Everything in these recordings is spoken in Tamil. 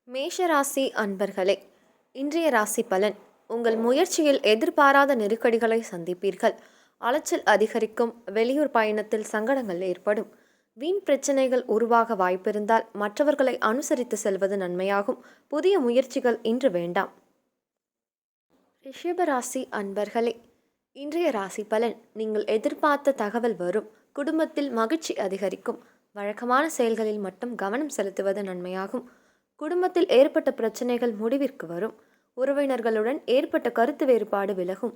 மேஷராசி அன்பர்களே, இன்றைய ராசி பலன். உங்கள் முயற்சியில் எதிர்பாராத நெருக்கடிகளை சந்திப்பீர்கள். அலைச்சல் அதிகரிக்கும். வெளியூர் பயணத்தில் சங்கடங்கள் ஏற்படும். வீண் பிரச்சனைகள் உருவாக வாய்ப்பிருந்தால் மற்றவர்களை அனுசரித்து செல்வது நன்மையாகும். புதிய முயற்சிகள் இன்று வேண்டாம். ரிஷபராசி அன்பர்களே, இன்றைய ராசி பலன். நீங்கள் எதிர்பார்த்த தகவல் வரும். குடும்பத்தில் மகிழ்ச்சி அதிகரிக்கும். வழக்கமான செயல்களில் மட்டும் கவனம் செலுத்துவது நன்மையாகும். குடும்பத்தில் ஏற்பட்ட பிரச்சனைகள் முடிவிற்கு வரும். உறவினர்களுடன் ஏற்பட்ட கருத்து வேறுபாடு விலகும்.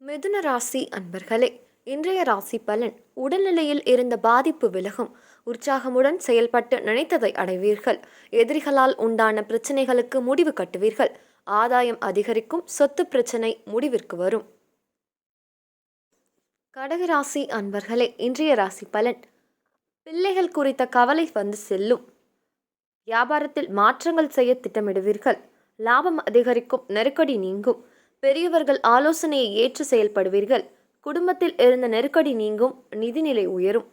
மிதுன ராசி அன்பர்களே, இன்றைய ராசி பலன். உடல்நிலையில் இருந்த பாதிப்பு விலகும். உற்சாகமுடன் செயல்பட்டு நினைத்ததை அடைவீர்கள். எதிரிகளால் உண்டான பிரச்சனைகளுக்கு முடிவு கட்டுவீர்கள். ஆதாயம் அதிகரிக்கும். சொத்து பிரச்சனை முடிவிற்கு வரும். கடகராசி அன்பர்களே, இன்றைய ராசி பலன். பிள்ளைகள் குறித்த கவலை வந்து செல்லும். வியாபாரத்தில் மாற்றங்கள் செய்ய திட்டமிடுவீர்கள். லாபம் அதிகரிக்கும். நெருக்கடி நீங்கும். பெரியவர்கள் ஆலோசனையை ஏற்று செயல்படுவீர்கள். குடும்பத்தில் இருந்த நெருக்கடி நீங்கும். நிதிநிலை உயரும்.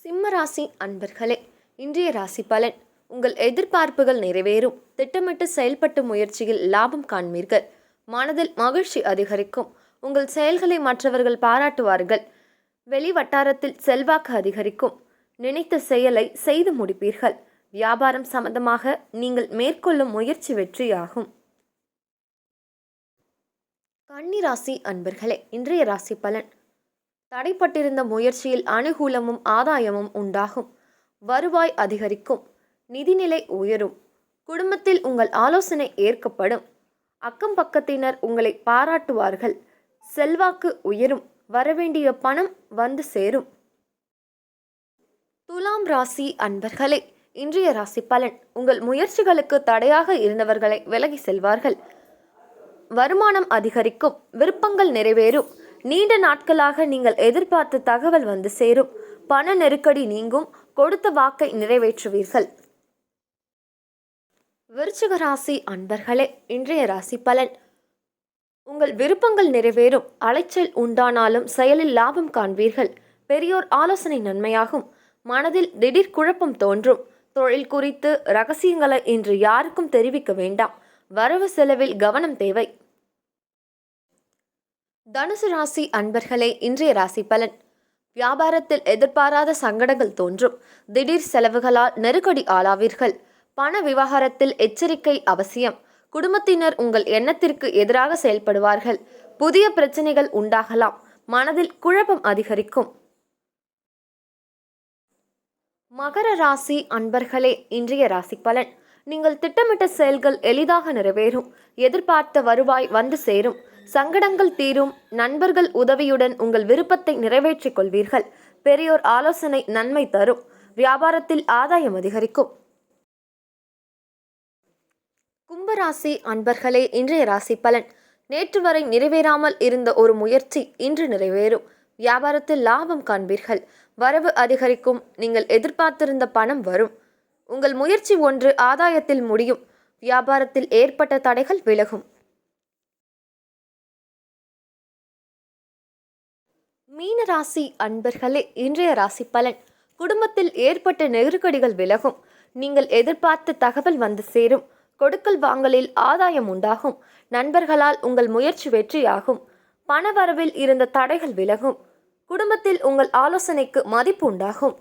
சிம்மராசி அன்பர்களே, இன்றைய ராசி பலன். உங்கள் எதிர்பார்ப்புகள் நிறைவேறும். திட்டமிட்டு செயல்பட்டு முயற்சியில் லாபம் காண்பீர்கள். மனதில் மகிழ்ச்சி அதிகரிக்கும். உங்கள் செயல்களை மற்றவர்கள் பாராட்டுவார்கள். வெளி வட்டாரத்தில் செல்வாக்கு அதிகரிக்கும். நினைத்த செயலை செய்து முடிப்பீர்கள். வியாபாரம் சம்பந்தமாக நீங்கள் மேற்கொள்ளும் முயற்சி வெற்றியாகும். கன்னிராசி அன்பர்களே, இன்றைய ராசி பலன். தடைப்பட்டிருந்த முயற்சியில் அனுகூலமும் ஆதாயமும் உண்டாகும். வருவாய் அதிகரிக்கும். நிதிநிலை உயரும். குடும்பத்தில் உங்கள் ஆலோசனை ஏற்கப்படும். அக்கம் பக்கத்தினர் உங்களை பாராட்டுவார்கள். செல்வாக்கு உயரும். வரவேண்டிய பணம் வந்து சேரும். துலாம் ராசி அன்பர்களே, இன்றைய ராசி பலன். உங்கள் முயற்சிகளுக்கு தடையாக இருந்தவர்களை விலகி செல்வார்கள். வருமானம் அதிகரிக்கும். விருப்பங்கள் நிறைவேறும். நீண்ட நாட்களாக நீங்கள் எதிர்பார்த்த தகவல் வந்து சேரும். பண நெருக்கடி நீங்கும். கொடுத்த வாக்கை நிறைவேற்றுவீர்கள். விருச்சிக ராசி அன்பர்களே, இன்றைய ராசி பலன். உங்கள் விருப்பங்கள் நிறைவேறும். அலைச்சல் உண்டானாலும் செயலில் லாபம் காண்பீர்கள். பெரியோர் ஆலோசனை நன்மையாகும். மனதில் திடீர் குழப்பம் தோன்றும். தொழில் குறித்து ரகசியங்களை இன்று யாருக்கும் தெரிவிக்க வேண்டாம். வரவு செலவில் கவனம் தேவை. தனுசு ராசி அன்பர்களே, இன்றைய ராசி பலன். வியாபாரத்தில் எதிர்பாராத சங்கடங்கள் தோன்றும். திடீர் செலவுகளால் நெருக்கடி ஆளாவீர்கள். பண விவகாரத்தில் எச்சரிக்கை அவசியம். குடும்பத்தினர் உங்கள் எண்ணத்திற்கு எதிராக செயல்படுவார்கள். புதிய பிரச்சனைகள் உண்டாகலாம். மனதில் குழப்பம் அதிகரிக்கும். மகர ராசி அன்பர்களே, இன்றைய ராசி பலன். நீங்கள் திட்டமிட்ட செயல்கள் எளிதாக நிறைவேறும். எதிர்பார்த்த வருவாய் வந்து சேரும். சங்கடங்கள் தீரும். நண்பர்கள் உதவியுடன் உங்கள் விருப்பத்தை நிறைவேற்றிக் கொள்வீர்கள். பெரியோர் ஆலோசனை நன்மை தரும். வியாபாரத்தில் ஆதாயம் அதிகரிக்கும். கும்பராசி அன்பர்களே, இன்றைய ராசி பலன். நேற்று வரை நிறைவேறாமல் இருந்த ஒரு முயற்சி இன்று நிறைவேறும். வியாபாரத்தில் லாபம் காண்பீர்கள். வரவு அதிகரிக்கும். நீங்கள் எதிர்பார்த்திருந்த பணம் வரும். உங்கள் முயற்சி ஒன்று ஆதாயத்தில் முடியும். வியாபாரத்தில் ஏற்பட்ட தடைகள் விலகும். மீன ராசி அன்பர்களே, இன்றைய ராசி பலன். குடும்பத்தில் ஏற்பட்ட நெருக்கடிகள் விலகும். நீங்கள் எதிர்பார்த்த தகவல் வந்து சேரும். கொடுக்கல் வாங்கலில் ஆதாயம் உண்டாகும். நண்பர்களால் உங்கள் முயற்சி வெற்றியாகும். பண வரவில் இருந்த தடைகள் விலகும். குடும்பத்தில் உங்கள் ஆலோசனைக்கு மதிப்பு உண்டாகும்.